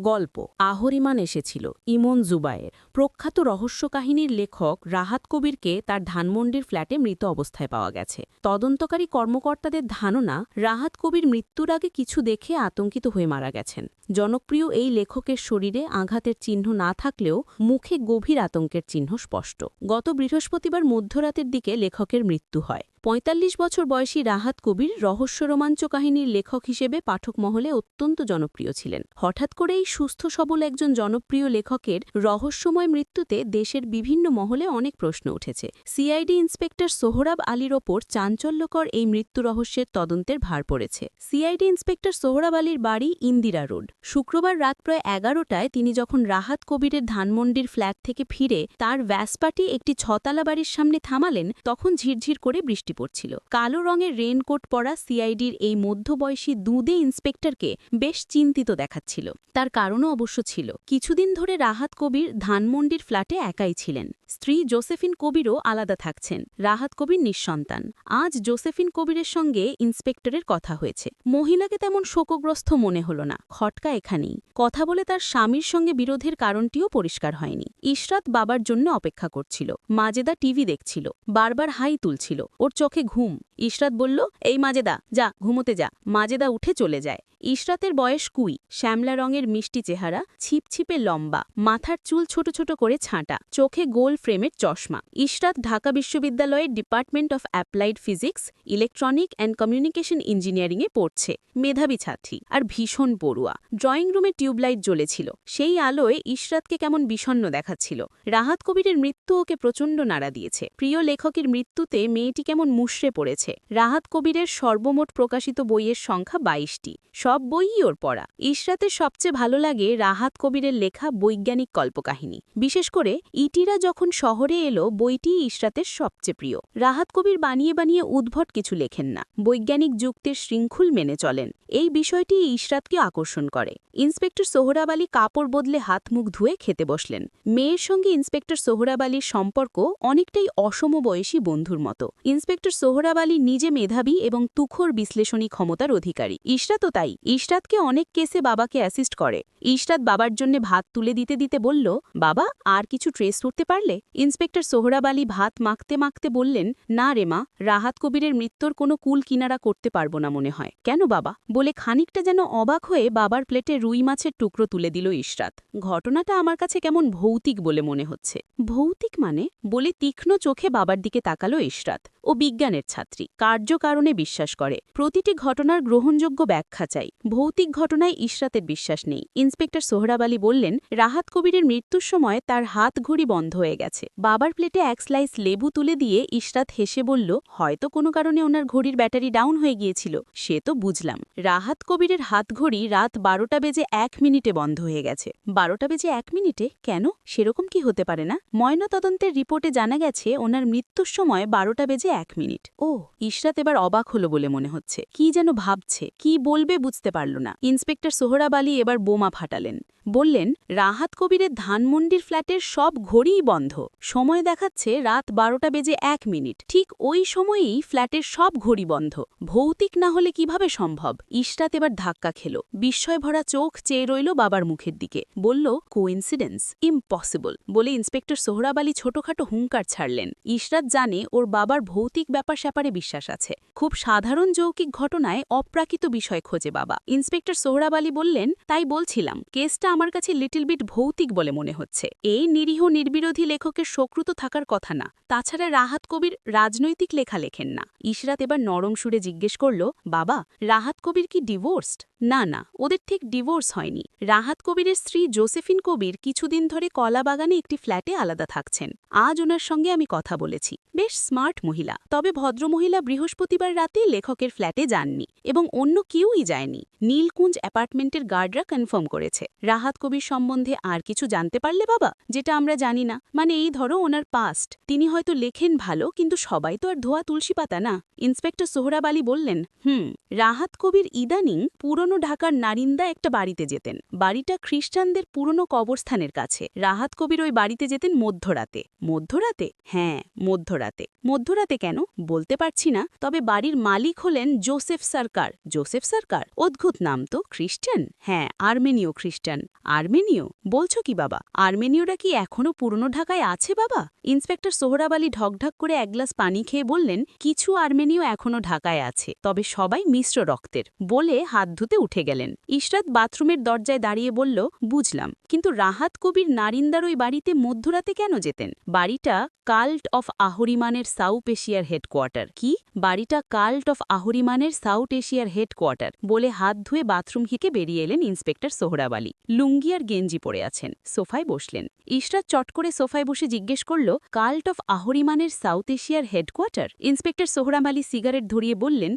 গল্প আহরিমান এসেছিল ইমন জুবায়ের। প্রখ্যাত রহস্য কাহিনীর লেখক রাহাত কবিরকে তার ধানমন্ডির ফ্ল্যাটে মৃত অবস্থায় পাওয়া গেছে। তদন্তকারী কর্মকর্তাদের ধারণা রাহাত কবির মৃত্যুর আগে কিছু দেখে আতঙ্কিত হয়ে মারা গেছেন। জনপ্রিয় এই লেখকের শরীরে আঘাতের চিহ্ন না থাকলেও মুখে গভীর আতঙ্কের চিহ্ন স্পষ্ট। গত বৃহস্পতিবার মধ্যরাতের দিকে লেখকের মৃত্যু হয়। ৪৫ বছর বয়সী রাহাত কবির রহস্য রোমাঞ্চ কাহিনীর লেখক হিসেবে পাঠক মহলে অত্যন্ত জনপ্রিয় ছিলেন। হঠাৎ করেই সুস্থ সবল একজন জনপ্রিয় লেখকের রহস্যময় মৃত্যুতে দেশের বিভিন্ন মহলে অনেক প্রশ্ন উঠেছে। সিআইডি ইন্সপেক্টর সোহরাব আলীর ওপর চাঞ্চল্যকর এই মৃত্যু রহস্যের তদন্তের ভার পড়েছে। সিআইডি ইন্সপেক্টর সোহরাব আলীর বাড়ি ইন্দিরা রোড। শুক্রবার রাত প্রায় ১১টায় তিনি যখন রাহাত কবিরের ধানমন্ডির ফ্ল্যাট থেকে ফিরে তার ভ্যাসপাটি একটি ছতলা বাড়ির সামনে থামালেন, তখন ঝিরঝির করে বৃষ্টি পড়ছিল। কালো রঙের রেইনকোট পরা সিআইডির এই মধ্যবয়সী দুদে ইন্সপেক্টরকে বেশ চিন্তিত দেখাচ্ছিল। তার কারণও অবশ্য ছিল। কিছুদিন ধরে রাহাত কবির ধানমন্ডির ফ্ল্যাটে একাই ছিলেন। স্ত্রী জোসেফিন কবিরও আলাদা থাকছেন। রাহাত কবির নিঃসন্তান। আজ জোসেফিন কবিরের সঙ্গে ইন্সপেক্টরের কথা হয়েছে। মহিলাকে তেমন শোকগ্রস্ত মনে হল না। খটকা এখানেই। কথা বলে তার স্বামীর সঙ্গে বিরোধের কারণটিও পরিষ্কার হয়নি। ইশরাত বাবার জন্য অপেক্ষা করছিল। মাজেদা টিভি দেখছিল। বারবার হাই তুলছিল। ওর চোখে ঘুম। ইশরাত বলল, এই মাজেদা, যা ঘুমোতে যা। মাজেদা উঠে চলে যায়। ইশরাতের বয়স ২০। শ্যামলা রঙের মিষ্টি চেহারা, ছিপছিপে লম্বা, মাথার চুল ছোট ছোট করে ছাঁটা, চোখে গোল ফ্রেমের চশমা। ইশরাত ঢাকা বিশ্ববিদ্যালয়ের department of applied physics, electronic and communication ইঞ্জিনিয়ারিংয়ে পড়ছে। মেধাবী ছাত্রী আর ভীষণ পড়ুয়া। ড্রয়িং রুমে টিউবলাইট জ্বলেছিল। সেই আলোয় ইশরাতকে কেমন বিষণ্ণ দেখাচ্ছিল। রাহাত কবিরের মৃত্যু ওকে প্রচণ্ড নাড়া দিয়েছে। প্রিয় লেখকের মৃত্যুতে মেয়েটি কেমন মুষড়ে পড়েছে। রাহাত কবিরের সর্বমোট প্রকাশিত বইয়ের সংখ্যা ২২টি। সব বইই ওর পড়া। ইশরাতের সবচেয়ে ভালো লাগে রাহাত কবিরের লেখা বৈজ্ঞানিক কল্পকাহিনী। বিশেষ করে ইটিরা যখন শহরে এলো বইটি ইশরাতের সবচেয়ে প্রিয়। রাহাত কবির বানিয়ে বানিয়ে উদ্ভট কিছু লেখেন না। বৈজ্ঞানিক যুক্তির শৃঙ্খল মেনে চলেন। এই বিষয়টি ইশরাতকে আকর্ষণ করে। ইন্সপেক্টর সোহরাব আলী কাপড় বদলে হাত মুখ ধুয়ে খেতে বসলেন। মেয়ের সঙ্গে ইন্সপেক্টর সোহরাব আলীর সম্পর্ক অনেকটাই অসমবয়সী বন্ধুর মতো। ইন্সপেক্টর সোহরাব আলী নিজে মেধাবী এবং তুখোর বিশ্লেষণী ক্ষমতার অধিকারী। ইশরাতও তাই। ইশরাতকে অনেক কেসে বাবাকে অ্যাসিস্ট করে। ইশরাত বাবার জন্য ভাত তুলে দিতে দিতে বলল, বাবা, আর কিছু ট্রেস করতে পারলে? ইন্সপেক্টর সোহরাব আলী ভাত মাখতে মাখতে বললেন, না রে মা, রাহাত কবিরের মৃত্যুর কোনো কুল কিনারা করতে পারবো না মনে হয়। কেন বাবা? বলে খানিকটা যেন অবাক হয়ে বাবার প্লেটে রুই মাছের টুকরো তুলে দিল ইশরাত। ঘটনাটা আমার কাছে কেমন ভৌতিক বলে মনে হচ্ছে। ভৌতিক মানে? বলে তীক্ষ্ণ চোখে বাবার দিকে তাকালো ইশরাত। ও বিজ্ঞানের ছাত্রী, কার্যকারণে বিশ্বাস করে। প্রতিটি ঘটনার গ্রহণযোগ্য ব্যাখ্যা চাই। ভৌতিক ঘটনায় ইশরাতের বিশ্বাস নেই। ইন্সপেক্টর সোহরাব আলী বললেন, রাহাত কবিরের মৃত্যুর সময় তার হাত ঘড়ি বন্ধ হয়ে গেছে। বাবার প্লেটে এক স্লাইস লেবু তুলে দিয়ে ইশরাত হেসে বলল, হয়তো কোনো কারণে ওনার ঘড়ির ব্যাটারি ডাউন হয়ে গিয়েছিল। সে তো বুঝলাম। রাহাত কবিরের হাত ঘড়ি রাত ১২টা বেজে ১ মিনিটে বন্ধ হয়ে গেছে। ১২টা বেজে ১ মিনিটে? কেন? সেরকম কি হতে পারে না? ময়নাতদন্তের রিপোর্টে জানা গেছে ওনার মৃত্যুর সময় ১২টা বেজে ১ মিনিট। ও, ইশরাত এবার অবাক হলো বলে মনে হচ্ছে। কি যেন ভাবছে, কি বলবে বুঝতে পারল না। ইন্সপেক্টর সোহরাব আলী এবার বোমা ফাটালেন। বললেন, রাহাত কবিরের ধানমন্ডির ফ্ল্যাটের সব ঘড়িই বন্ধ। সময় দেখাচ্ছে রাত ১২টা বেজে ১ মিনিট। ঠিক ওই সময়েই ফ্ল্যাটের সব ঘড়ি বন্ধ। ভৌতিক না হলে কিভাবে সম্ভব? ইশরাত এবার ধাক্কা খেল। বিস্ময় ভরা চোখ চেয়ে রইল বাবার মুখের দিকে। বলল, কোইন্সিডেন্স? ইম্পসিবল। বলে ইন্সপেক্টর সোহরাব আলী ছোটখাটো হুঙ্কার ছাড়লেন। ইশরাত জানে ওর বাবার ভৌতিক ব্যাপার স্যাপারে বিশ্বাস আছে। খুব সাধারণ যৌক্তিক ঘটনায় অপ্রাকৃত বিষয় খোঁজে বাবা। ইন্সপেক্টর সোহরাব আলী বললেন, তাই বলছিলাম, কেসটা আমার কাছে লিটল বিট ভৌতিক বলে মনে হচ্ছে। এই নিরীহ নির্বিরোধী লেখকের শত্রু তো থাকার কথা না। তাছাড়া রাহাত কবির রাজনৈতিক লেখা লেখেন না। ইশরাত এবার নরম সুরে জিজ্ঞেস করল, বাবা, রাহাত কবির কি ডিভোর্সড? না না, ওদের ঠিক ডিভোর্স হয়নি। রাহাত কবিরের স্ত্রী জোসেফিন কবির কিছুদিন ধরে কলাবাগানে একটি ফ্ল্যাটে আলাদা থাকছেন। আজ ওনার সঙ্গে আমি কথা বলেছি। বেশ স্মার্ট মহিলা। তবে ভদ্রমহিলা বৃহস্পতিবার রাতে লেখকের ফ্ল্যাটে যাননি এবং অন্য কেউই যায়নি। নীলকুঞ্জ অ্যাপার্টমেন্টের গার্ডরা কনফার্ম করেছে। রাহাত কবির সম্বন্ধে আর কিছু জানতে পারলে বাবা, যেটা আমরা জানি না? মানে এই ধরো ওনার পাস্ট। তিনি হয়তো লেখেন ভালো, কিন্তু সবাই তো আর ধোয়া তুলসী পাতা না। ইন্সপেক্টর সোহরাব আলী বললেন, রাহাত কবির ইদানিং পুরনো পুরনো ঢাকার নারিন্দা একটা বাড়িতে যেতেন। বাড়িটা খ্রিস্টানদের পুরনো কবরস্থানের কাছে। রাহাত কবির ওই বাড়িতে যেতেন মধ্যরাতে। মধ্যরাতে? হ্যাঁ, মধ্যরাতে। মধ্যরাতে কেন বলতে পারছি না, তবে বাড়ির মালিক হলেন জোসেফ সরকার। জোসেফ সরকার? অদ্ভুত নাম তো। খ্রিস্টান? হ্যাঁ, আর্মেনীয় খ্রিস্টান। আর্মেনীয় বলছো কি বাবা? আর্মেনীয়রা কি এখনো পুরনো ঢাকায় আছে বাবা? ইন্সপেক্টর সোহরাব আলী ঢকঢক করে এক গ্লাস পানি খেয়ে বললেন, কিছু আর্মেনীয় এখনো ঢাকায় আছে, তবে সবাই মিশ্র রক্তের। বলে হাত ধুতে উঠে গেলেন। ইশরাত বাথরুমের দরজায় দাঁড়িয়ে বলল, বুঝলাম, কিন্তু রাহাত কবির নারিন্দার ওই বাড়িতে মধ্যরাতে কেন যেতেন? বাড়িটা কাল্ট অফ আহরিমানের সাউথ এশিয়ার হেডকোয়ার্টার। কি? বাড়িটা কাল্ট অফ আহরিমানের সাউথ এশিয়ার হেডকোয়ার্টার বলে হাত ধুয়ে বাথরুম থেকে বেরিয়ে এলেন ইন্সপেক্টর সোহরাব আলী। লুঙ্গি আর গেঞ্জি পরে আছেন। সোফায় বসলেন। ইশরাত চট করে সোফায় বসে জিজ্ঞেস করল, কাল্ট অফ আহরিমানের সাউথ এশিয়ার headquarter? Inspector Sohrab Ali cigarette ধরিয়ে বললেন,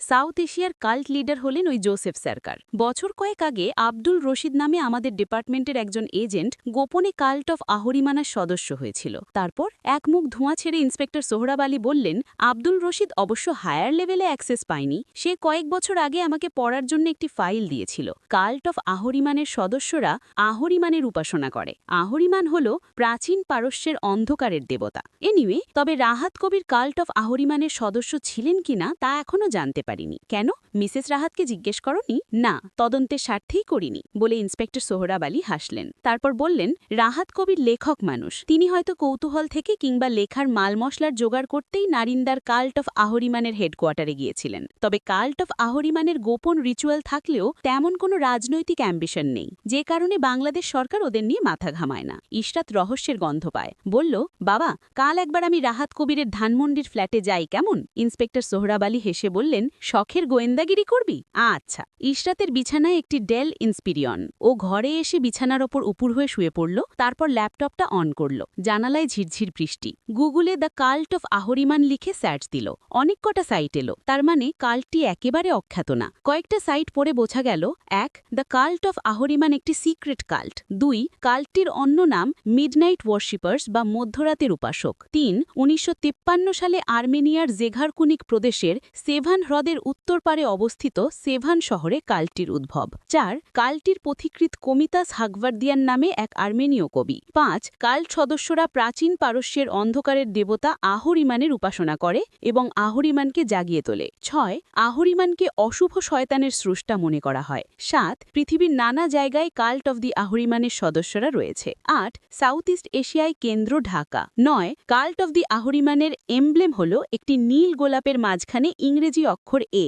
সাউথ এশিয়ার কাল্ট লিডার হলেন ওই জোসেফ সরকার। বছর কয়েক আগে আব্দুল রশিদ নামে আমাদের ডিপার্টমেন্টের একজন এজেন্ট গোপনে কাল্ট অফ আহরিমানার সদস্য হয়েছিল। তারপর এক মুখ ধোঁয়া ছেড়ে ইন্সপেক্টর সোহরাব আলী বললেন, আব্দুল রশিদ অবশ্য হায়ার লেভেলে অ্যাক্সেস পায়নি। সে কয়েক বছর আগে আমাকে পড়ার জন্য একটি ফাইল দিয়েছিল। কাল্ট অফ আহরিমানের সদস্যরা আহরিমানের উপাসনা করে। আহরিমান হল প্রাচীন পারস্যের অন্ধকারের দেবতা। এনিওয়ে, তবে রাহাত কবির কাল্ট অফ আহরিমানের সদস্য ছিলেন কিনা তা এখনও জানতে পারিনি। কেন? মিসেস রাহাতকে জিজ্ঞেস করনি? না, তদন্তের স্বার্থেই করিনি বলে ইন্সপেক্টর সোহরাব আলী হাসলেন। তারপর বললেন, রাহাত কবির লেখক মানুষ। তিনি হয়তো কৌতূহল থেকে কিংবা লেখার মাল মশলার জোগাড় করতেই নারিন্দার কাল্ট অফ আহরিমানের হেডকোয়ার্টারে গিয়েছিলেন। তবে কাল্ট অফ আহরিমানের গোপন রিচুয়াল থাকলেও তেমন কোনো রাজনৈতিক অ্যাম্বিশন নেই, যে কারণে বাংলাদেশ সরকার ওদের নিয়ে মাথা ঘামায় না। ইশরাত রহস্যের গন্ধ পায়। বলল, বাবা, কাল একবার আমি রাহাত কবিরের ধানমন্ডির ফ্ল্যাটে যাই, কেমন? ইন্সপেক্টর সোহরাব আলী হেসে বললেন, শখের গোয়েন্দাগিরি করবি? আচ্ছা। ইশরাতের বিছানায় একটি ডেল ইন্সপিরিয়ন। ও ঘরে এসে বিছানার ওপর উপুর হয়ে শুয়ে পড়ল। তারপর ল্যাপটপটা অন করল। জানালায় ঝিরঝির বৃষ্টি। গুগলে দ্য কাল্ট অফ আহরিমান লিখে সার্চ দিল। অনেক কটা সাইট এলো। তার মানে কাল্টটি একেবারে অখ্যাত না। কয়েকটা সাইট পড়ে বোঝা গেল, ১. দ্য কাল্ট অফ আহরিমান একটি সিক্রেট কাল্ট। ২. কাল্টটির অন্য নাম মিডনাইট ওয়ার্শিপার্স বা মধ্যরাতের উপাসক। ৩. ১৯৫৩ সালে আর্মেনিয়ার জেঘারকুনিক প্রদেশের সেভান হ্রদের উত্তর পারে অবস্থিত সেভান শহরে কাল্টটির উদ্ভব। ৪. কাল্টটির পথিকৃৎ কমিতাস হাগভার্দিয়ান নামে এক আর্মেনীয় কবি। ৫. কাল্ট সদস্যরা প্রাচীন পারস্যের অন্ধকারের দেবতা আহরিমানের উপাসনা করে এবং আহরিমানকে জাগিয়ে তোলে। ৬. আহরিমানকে অশুভ শয়তানের স্রষ্টা মনে করা হয়। ৭. পৃথিবীর নানা জায়গায় কাল্ট অফ দি আহরিমানের সদস্যরা রয়েছে। ৮. সাউথ ইস্ট এশিয়ায় কেন্দ্র ঢাকা। ৯. কাল্ট অফ দি আহরিমানের এমব্লেম হল একটি নীল গোলাপের মাঝখানে ইংরেজি অক্ষর A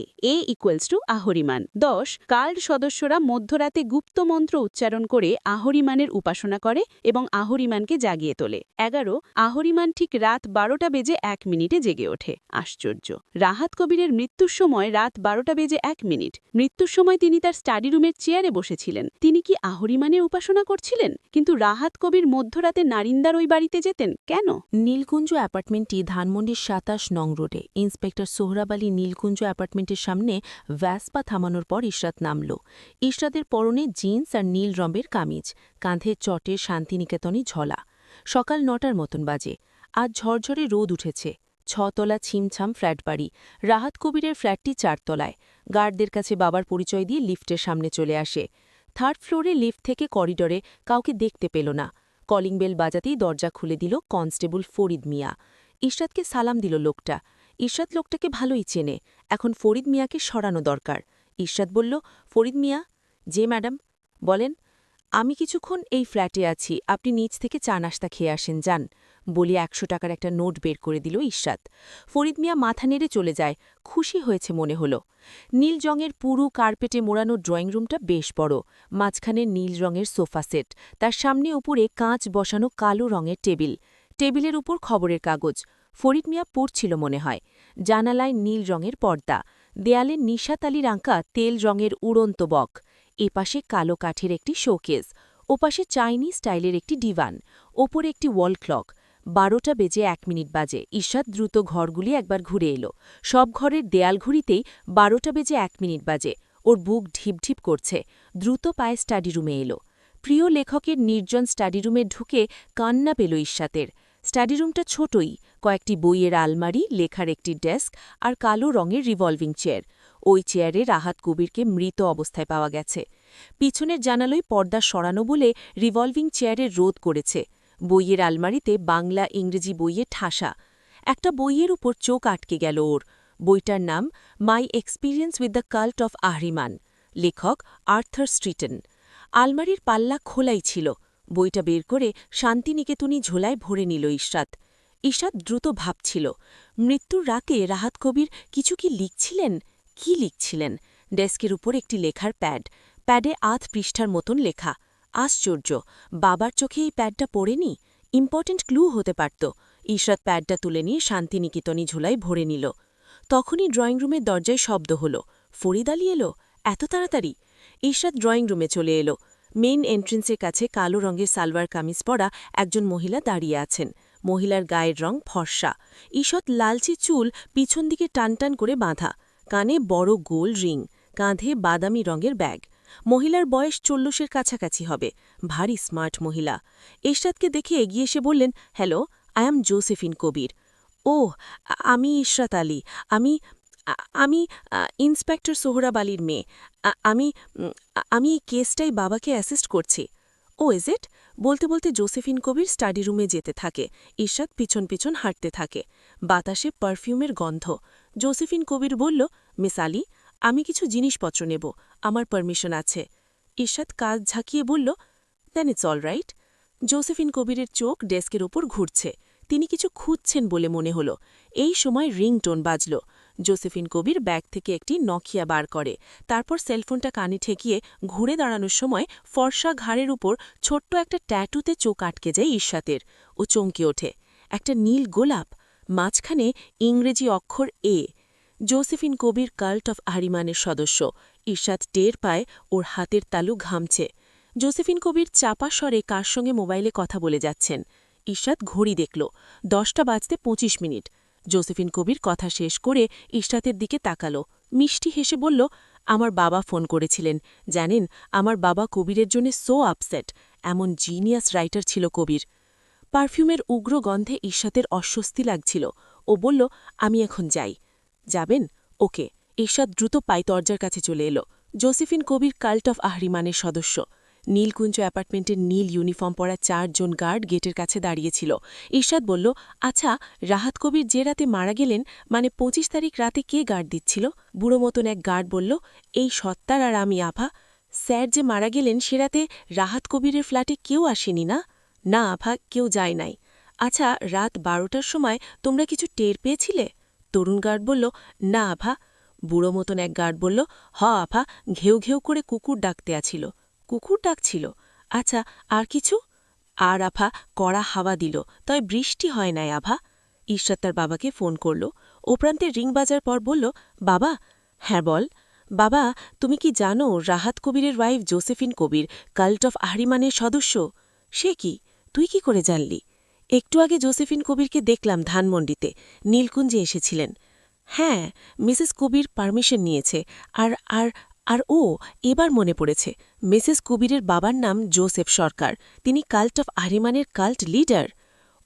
equals to Ahriman. ১০. Cult সদস্যরা মধ্যরাতে গুপ্ত মন্ত্র উচ্চারণ করে আহরিমানের উপাসনা করে এবং আহরিমানকে জাগিয়ে তোলে। ১১. আহরিমান ঠিক রাত ১২টা বেজে ১ মিনিটে জেগে ওঠে। আশ্চর্য! রাহাত কবিরের মৃত্যুর সময় রাত ১২টা বেজে ১ মিনিট। মৃত্যুর সময় তিনি তার স্টাডি রুমের চেয়ারে বসেছিলেন। তিনি কি আহরিমানের উপাসনা করছিলেন? কিন্তু রাহাত কবির মধ্যরাতে নারিন্দার ওই বাড়িতে যেতেন কেন? নীলকুঞ্জ অ্যাপার্টমেন্টটি ধানমন্ডির ২৭ নং রোডে। ইন্সপেক্টর সোহরাব আলী নীলকুঞ্জ অ্যাপার্টমেন্টের সামনে ভ্যাসপা থামানোর পর ইশরাত নামল। ইশরাতের পরনে জিন্স আর নীল রঙের কামিজ, কাঁধে চটের শান্তিনিকেতনে ঝলা। সকাল ৯টার মতন বাজে। আজ ঝরঝরে রোদ উঠেছে। ৬ তলা ছিমছাম ফ্ল্যাট বাড়ি। রাহাত কবিরের ফ্ল্যাটটি ৪ তলায়। গার্ডদের কাছে বাবার পরিচয় দিয়ে লিফটের সামনে চলে আসে। 3rd ফ্লোরে লিফট থেকে করিডরে কাউকে দেখতে পেল না। কলিং বেল বাজাতেই দরজা খুলে দিল কনস্টেবল ফরিদ মিয়া। ইশরাতকে সালাম দিল লোকটা। ইশরাত লোকটাকে ভালোই চেনে। এখন ফরিদ মিয়াকে সরানো দরকার। ইশরাত বলল, ফরিদ মিয়া। যে ম্যাডাম। বলেন, আমি কিছুক্ষণ এই ফ্ল্যাটে আছি, আপনি নিচ থেকে চা নাস্তা খেয়ে আসেন, যান। বলি ১০০ টাকার একটা নোট বের করে দিল ইশরাত। ফরিদ মিয়া মাথা নেড়ে চলে যায়। খুশি হয়েছে মনে হল। নীল রঙের পুরু কার্পেটে মোড়ানো ড্রয়িং রুমটা বেশ বড়। মাঝখানে নীল রঙের সোফা সেট, তার সামনে উপরে কাঁচ বসানো কালো রঙের টেবিল। টেবিলের উপর খবরের কাগজ। ফরিদ মিয়া পড়ছিল মনে হয়। জানালায় নীল রঙের পর্দা। দেয়ালে নিশাত আলীর আঁকা তেল রঙের উড়ন্ত বক। এপাশে কালো কাঠের একটি শোকেস। ওপাশে চাইনিজ স্টাইলের একটি ডিভান। ওপরে একটি ওয়াল ক্লক। ১২টা বেজে ১ মিনিট বাজে। ইশরাত দ্রুত ঘরগুলি একবার ঘুরে এলো। সব ঘরের দেয়াল ঘুরিতেই ১২টা বেজে ১ মিনিট বাজে। ওর বুক ঢিপঢিপ করছে। দ্রুত পায়ে স্টাডি রুমে এলো। প্রিয় লেখকের নির্জন স্টাডি রুমে ঢুকে কান্না পেল ইশরাতের। স্টাডি রুমটা ছোটই, কয়েকটি বইয়ের আলমারি, লেখার একটি ডেস্ক আর কালো রঙের রিভলভিং চেয়ার। ওই চেয়ারে রাহাত কবিরকে মৃত অবস্থায় পাওয়া গেছে। পিছনের জানালায় পর্দা সরানো বলে রিভলভিং চেয়ারের রোধ করেছে। বইয়ের আলমারিতে বাংলা ইংরেজি বইয়ে ঠাসা। একটা বইয়ের উপর চোখ আটকে গেল ওর। বইটার নাম my experience with the cult of Ahriman, লেখক আর্থার স্ট্রিটন। আলমারির পাল্লা খোলাই ছিল। বইটা বের করে শান্তিনিকেতনী ঝোলায় ভরে নিল ইশরাত। ইশরাত দ্রুত ভাবছিল, মৃত্যুর রাতে রাহাত কবির কিছু কি লিখছিলেন? কি লিখছিলেন? ডেস্কের উপর একটি লেখার প্যাডে ৮ পৃষ্ঠার মতন লেখা। আশ্চর্য, বাবার চোখে এই প্যাডটা পড়েনি। ইম্পর্টেন্ট ক্লু হতে পারত। ইশরাত প্যাডটা তুলে নিয়ে শান্তিনিকেতনী ঝোলায় ভরে নিল। তখনই ড্রয়িং রুমের দরজায় শব্দ হলো। ফরিদ আলী এলো? এত তাড়াতাড়ি? ইশরাত ড্রয়িং রুমে চলে এলো। মেইন এন্ট্রেন্সের কাছে কালো রঙের সালোয়ার কামিজ পরা একজন মহিলা দাঁড়িয়ে আছেন। মহিলার গায়ের রং ফর্সা। ঈষৎ লালচে চুল পিছন দিকে টানটান করে বাঁধা, কানে বড় গোল রিং, কাঁধে বাদামি রঙের ব্যাগ। মহিলার বয়স 40-এর কাছাকাছি হবে। ভারী স্মার্ট মহিলা। ইশরাতকে দেখে এগিয়ে এসে বললেন, হ্যালো, আই এম জোসেফিন কবির। ওহ, আমি ইশরাত আলী। আমি আমি ইন্সপেক্টর সোহরাব আলীর মেয়ে। আমি এই কেসটাই বাবাকে অ্যাসিস্ট করছি। ও ইজ ইট? বলতে বলতে জোসেফিন কবির স্টাডি রুমে যেতে থাকে। ইশরাত পিছন পিছন হাঁটতে থাকে। বাতাসে পারফিউমের গন্ধ। জোসেফিন কবির বলল, মিস আলী, আমি কিছু জিনিসপত্র নেব, আমার পারমিশন আছে। ইশরাত কাজ ঝাঁকিয়ে বলল, দেন ইটস অল রাইট। জোসেফিন কবিরের চোখ ডেস্কের ওপর ঘুরছে। তিনি কিছু খুঁজছেন বলে মনে হল। এই সময় রিংটোন বাজল। জোসেফিন কবির ব্যাগ থেকে একটি নকিয়া বার করে। তারপর সেলফোনটা কানে ঠেকিয়ে ঘুরে দাঁড়ানোর সময় ফর্সা ঘাড়ের উপর ছোট্ট একটা ট্যাটুতে চোখ আটকে যায় ইশরাতের। ও চমকে ওঠে। একটা নীল গোলাপ, মাঝখানে ইংরেজি অক্ষর এ। জোসেফিন কবির কাল্ট অফ আহরিমানের সদস্য। ইশরাত টের পায় ওর হাতের তালু ঘামছে। জোসেফিন কবির চাপা স্বরে কার সঙ্গে মোবাইলে কথা বলে যাচ্ছেন। ইশরাত ঘড়ি দেখল, 10টা বাজতে 25 মিনিট। জোসেফিন কবির কথা শেষ করে ইশরাতের দিকে তাকালো, মিষ্টি হেসে বলল, আমার বাবা ফোন করেছিলেন। জানেন, আমার বাবা কবিরের জন্য সো আপসেট। এমন জিনিয়াস রাইটার ছিল কবির। পারফিউমের উগ্র গন্ধে ইশরাতের অস্বস্তি লাগছিল। ও বলল, আমি এখন যাই। যাবেন? ওকে। ইশরাত দ্রুত পায়ে দরজার কাছে চলে এলো। জোসেফিন কবির কাল্ট অফ আহরিমানের সদস্য। নীলকুঞ্জ অ্যাপার্টমেন্টের নীল ইউনিফর্ম পরা 4 জন গার্ড গেটের কাছে দাঁড়িয়েছিল। ইশরাত বলল, আচ্ছা, রাহাত কবির যে রাতে মারা গেলেন, মানে 25 তারিখ রাতে কে গার্ড দিচ্ছিল? বুড়ো মতন এক গার্ড বলল, এই সত্তার আর আমি আভা। স্যার যে মারা গেলেন সে রাতে রাহাত কবিরের ফ্ল্যাটে কেউ আসেনি না? না আভা, কেউ যায় নাই। আচ্ছা, রাত 12টার সময় তোমরা কিছু টের পেয়েছিলে? তরুণ গার্ড বলল, না আভা। বুড়ো মতন এক গার্ড বলল, হ আভা, ঘেউ ঘেউ করে কুকুর ডাকতে আছিল। কুকুর ডাকছিল? আচ্ছা, আর কিছু? আর আভা, কড়া হাওয়া দিল, তবে বৃষ্টি হয় নাই আভা। ইশরাত তার বাবাকে ফোন করল। ও প্রান্তে রিং বাজার পর বলল, বাবা। হ্যাঁ বল। বাবা, তুমি কি জানো রাহাত কবিরের wife Josephine Kabir cult of আহরিমানের সদস্য? সে কি? তুই কি করে জানলি? একটু আগে জোসেফিন কবিরকে দেখলাম ধানমন্ডিতে, নীলকুঞ্জে এসেছিলেন। হ্যাঁ, মিসেস কবির পারমিশন নিয়েছে। আর আর আর ও, এবার মনে পড়েছে, মিসেস কবিরের বাবার নাম জোসেফ সরকার। তিনি কাল্ট অফ আহরিমানের কাল্ট লিডার।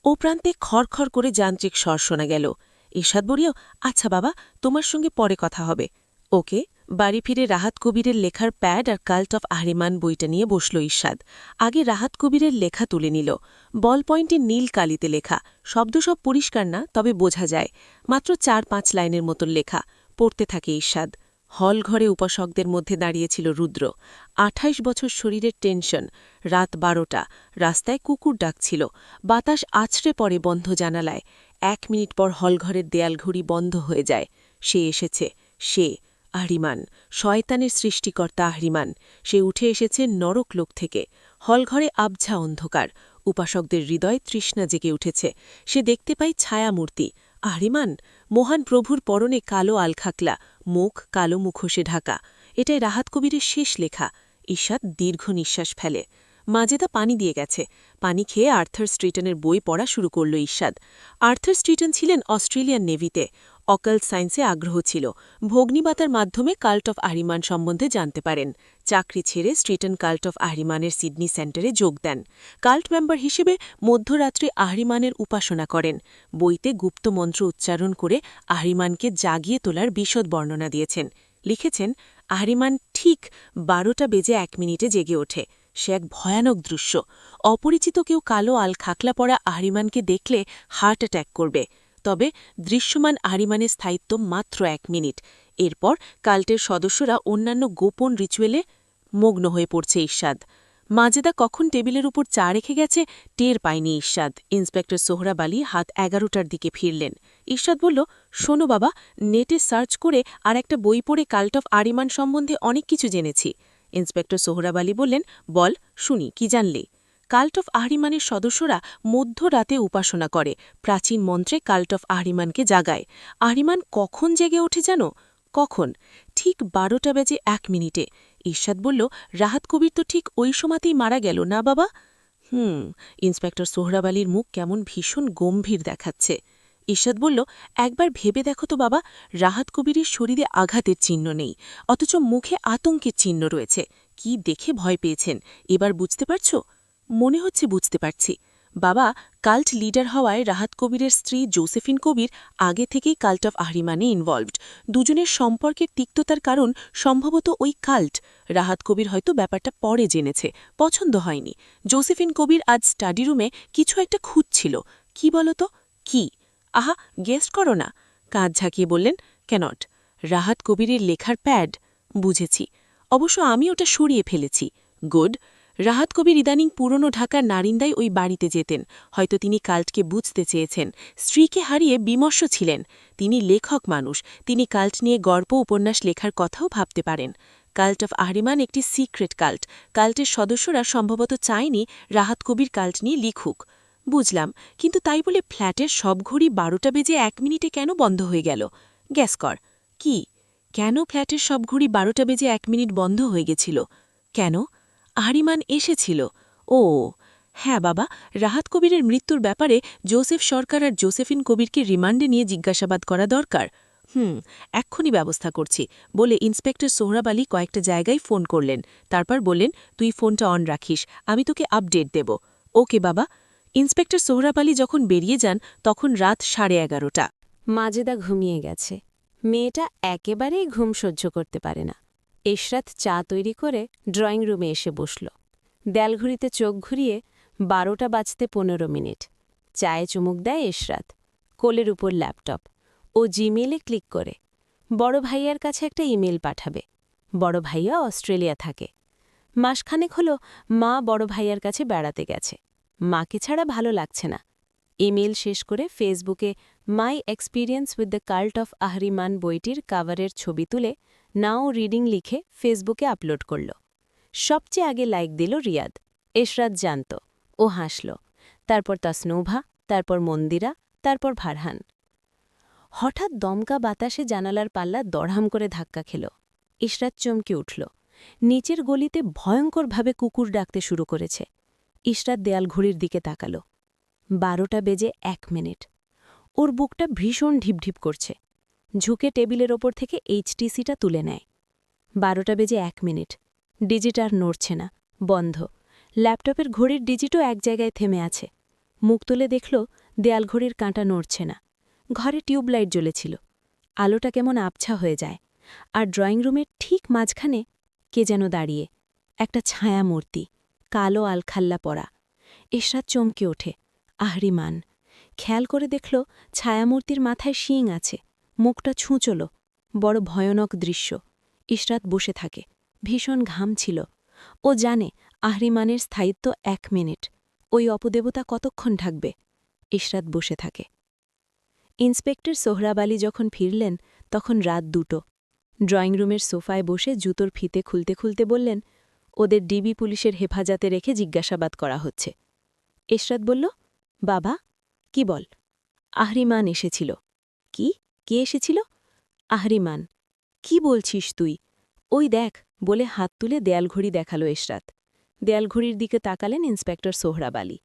ও প্রান্তে খড়খড় করে যান্ত্রিক স্বর শোনা গেল। ইশরাত বলিও, আচ্ছা বাবা, তোমার সঙ্গে পরে কথা হবে। ওকে। বাড়ি ফিরে রাহাত কবিরের লেখার প্যাড আর কাল্ট অফ আহরিমান বইটা নিয়ে বসল ইশরাত। আগে রাহাত কবিরের লেখা তুলে নিল। বল পয়েন্টে নীল কালিতে লেখা। শব্দ সব পরিষ্কার না, তবে বোঝা যায়। মাত্র 4-5 লাইনের মতন লেখা। পড়তে থাকে ইশরাত। হল ঘরে উপাসকদের মধ্যে দাঁড়িয়েছিল রুদ্র। 28 বছর শরীরের টেনশন। রাত 12টা। রাস্তায় কুকুর ডাকছিল। বাতাস আছড়ে পড়ে বন্ধ জানালায়। 1 মিনিট পর হলঘরের দেয়াল ঘড়ি বন্ধ হয়ে যায়। সে এসেছে। সে আহরিমান, শয়তানের সৃষ্টিকর্তা আহরিমান। সে উঠে এসেছে নরকলোক থেকে। হলঘরে আবঝা অন্ধকার। উপাসকদের হৃদয় তৃষ্ণা জেগে উঠেছে। সে দেখতে পায় ছায়ামূর্তি। আহরিমান, মহান প্রভুর পরনে কালো আলখাকলা, মুখ কালো মুখোশে ঢাকা। এটাই রাহাত কবিরের শেষ লেখা। ইশরাত দীর্ঘ নিঃশ্বাস ফেলে। মাজেদা পানি দিয়ে গেছে। পানি খেয়ে আর্থার স্ট্রিটনের বই পড়া শুরু করল ইশরাত। আর্থার স্ট্রিটন ছিলেন অস্ট্রেলিয়ান নেভিতে। অকাল্ট সায়েন্সে আগ্রহ ছিল। ভগ্নিবাতার মাধ্যমে কাল্ট অফ আহরিমান সম্বন্ধে জানতে পারেন। চাকরি ছেড়ে স্ট্রিটন কাল্ট অফ আহরিমানের সিডনি সেন্টারে যোগ দেন। কাল্ট মেম্বার হিসেবে মধ্যরাত্রে আহরিমানের উপাসনা করেন। বইতে গুপ্ত মন্ত্র উচ্চারণ করে আহরিমানকে জাগিয়ে তোলার বিশদ বর্ণনা দিয়েছেন। লিখেছেন, আহরিমান ঠিক 12:01 জেগে ওঠে। সে এক ভয়ানক দৃশ্য। অপরিচিত কেউ কালো খাকলা পরা আহরিমানকে দেখলে হার্ট অ্যাট্যাক করবে। তবে দৃশ্যমান আহরিমানের স্থায়িত্ব মাত্র 1 মিনিট। এরপর কাল্টের সদস্যরা অন্যান্য গোপন রিচুয়ালে মগ্ন হয়ে পড়ছে ঈর্ষাদ। মাজেদা কখন টেবিলের উপর চা রেখে গেছে টের পায়নি ঈর্ষাদ। ইন্সপেক্টর সোহরাব আলী হাত 11টার দিকে ফিরলেন। ঈর্ষাদ বলল, শোনো বাবা, নেটে সার্চ করে আর একটা বই পড়ে কাল্ট অফ আহরিমান সম্বন্ধে অনেক কিছু জেনেছি। ইন্সপেক্টর সোহরাব আলী বললেন, বল, শুনি, কি জানলে? কাল্ট অফ আহরিমানের সদস্যরা মধ্যরাতে উপাসনা করে, প্রাচীন মন্ত্রে কাল্ট অফ আহরিমানকে জাগায়। আহরিমান কখন জেগে ওঠে জানো? কখন? ঠিক 12:01। ঈর্ষাদ বলল, রাহাত কবির তো ঠিক ওই সময়তেই মারা গেল না বাবা? ইন্সপেক্টর সোহরাব আলীর মুখ কেমন ভীষণ গম্ভীর দেখাচ্ছে। ঈর্ষাদ বলল, একবার ভেবে দেখো তো বাবা, রাহাত কবিরের শরীরে আঘাতের চিহ্ন নেই, অথচ মুখে আতঙ্কের চিহ্ন রয়েছে। কি দেখে ভয় পেয়েছেন এবার বুঝতে পারছ? মনে হচ্ছে বুঝতে পারছি বাবা। কাল্ট লিডার হওয়ায় রাহাত কবিরের স্ত্রী জোসেফিন কবির আগে থেকেই কাল্ট অফ আহরিমানে ইনভলভড। দুজনের সম্পর্কের তিক্ততার কারণ সম্ভবত ওই কাল্ট। রাহাত কবির হয়তো ব্যাপারটা পরে জেনেছে, পছন্দ হয়নি। জোসেফিন কবির আজ স্টাডি রুমে কিছু একটা খুঁজছিল। কি বলতো? কি? আহা, গেস্ট করো না। কাঁধ ঝাঁকিয়ে বললেন, ক্যানট। রাহাত কবিরের লেখার প্যাড। বুঝেছি। অবশ্য আমি ওটা সরিয়ে ফেলেছি। গুড। রাহাত কবির ইদানিং পুরনো ঢাকার নারিন্দায় ওই বাড়িতে যেতেন। হয়তো তিনি কাল্টকে বুঝতে চেয়েছেন। স্ত্রীকে হারিয়ে বিমর্ষ ছিলেন। তিনি লেখক মানুষ, তিনি কাল্ট নিয়ে গল্প উপন্যাস লেখার কথাও ভাবতে পারেন। কাল্ট অফ আহরিমান একটি সিক্রেট কাল্ট। কাল্টের সদস্যরা সম্ভবত চায়নি রাহাত কবির কাল্ট নিয়ে লিখুক। বুঝলাম, কিন্তু তাই বলে ফ্ল্যাটের সব ঘড়ি 12:01 কেন বন্ধ হয়ে গেল? গ্যাস কর। কি? কেন ফ্ল্যাটের সব ঘড়ি 12:01 বন্ধ হয়ে গেছিল? কেন? আহরিমান এসেছিল। ও হ্যাঁ বাবা, রাহাত কবিরের মৃত্যুর ব্যাপারে জোসেফ সরকার আর জোসেফিন কবিরকে রিমান্ডে নিয়ে জিজ্ঞাসাবাদ করা দরকার। এক্ষুনি ব্যবস্থা করছি বলে ইন্সপেক্টর সোহরাব আলী কয়েকটা জায়গায় ফোন করলেন। তারপর বললেন, তুই ফোনটা অন রাখিস, আমি তোকে আপডেট দেব। ওকে বাবা। ইন্সপেক্টর সোহরাব আলী যখন বেরিয়ে যান তখন রাত 11:30। মাজেদা ঘুমিয়ে গেছে। মেয়েটা একেবারেই ঘুম সহ্য করতে পারে না। ইশরাত চা তৈরি করে ড্রয়িং রুমে এসে বসল। দেয়ালঘড়িতে চোখ ঘুরিয়ে 12:15। চায়ে চুমুক দেয় ইশরাত। কোলের উপর ল্যাপটপ। ও জিমেইলে ক্লিক করে বড় ভাইয়ার কাছে একটা ইমেল পাঠাবে। বড় ভাইয়া অস্ট্রেলিয়া থাকে। মাসখানেক হলো মা বড় ভাইয়ার কাছে বেড়াতে গেছে। মাকে ছাড়া ভালো লাগছে না। ইমেল শেষ করে ফেসবুকে my experience with the cult of Ahriman বইটির কাভারের ছবি তুলে নাও রিডিং লিখে ফেসবুকে আপলোড করল। সবচেয়ে আগে লাইক দিল রিয়াদ। ইশরাত জানত। ও হাসল। তারপর তাসনুভা, তারপর মন্দিরা, তারপর ফারহান। হঠাৎ দমকা বাতাসে জানালার পাল্লা দড়হাম করে ধাক্কা খেল। ইশরাত চমকে উঠল। নিচের গলিতে ভয়ঙ্করভাবে কুকুর ডাকতে শুরু করেছে। ইশরাত দেয়াল ঘড়ির দিকে তাকাল। 12:01। ওর বুকটা ভীষণ ঢিপঢিপ করছে। ঝুঁকে টেবিলের ওপর থেকে এইচটিসিটা তুলে নেয়। 12:01। ডিজিট আর নড়ছে না, বন্ধ। ল্যাপটপের ঘড়ির ডিজিটও এক জায়গায় থেমে আছে। মুখ তুলে দেখল দেয়াল ঘড়ির কাঁটা নড়ছে না। ঘরে টিউবলাইট জ্বলেছিল। আলোটা কেমন আবছা হয়ে যায়। আর ড্রয়িং রুমের ঠিক মাঝখানে কে যেন দাঁড়িয়ে, একটা ছায়া মূর্তি, কালো আলখাল্লা পরা। ইশরাত চমকে ওঠে। আহরিমান। খেয়াল করে দেখল ছায়ামূর্তির মাথায় শিং আছে, মুখটা ছুঁচল। বড় ভয়ানক দৃশ্য। ইশরাত বসে থাকে। ভীষণ ঘাম ছিল। ও জানে আহরিমানের স্থায়িত্ব 1 মিনিট। ওই অপদেবতা কতক্ষণ থাকবে? ইশরাত বসে থাকে। ইন্সপেক্টর সোহরাব আলী যখন ফিরলেন তখন রাত 2টো। ড্রয়িং রুমের সোফায় বসে জুতোর ফিতে খুলতে খুলতে বললেন, ওদের ডিবি পুলিশের হেফাজতে রেখে জিজ্ঞাসাবাদ করা হচ্ছে। ইশরাত বলল, বাবা, কি বল? আহরিমান এসেছিল। কি? কে এসেছিল? আহরিমান। কি বলছিস তুই? ওই দেখ বলে হাত তুলে দেয়ালঘড়ি দেখাল ইশরাত। দেয়ালঘড়ির দিকে তাকালেন ইন্সপেক্টর সোহরাব আলী।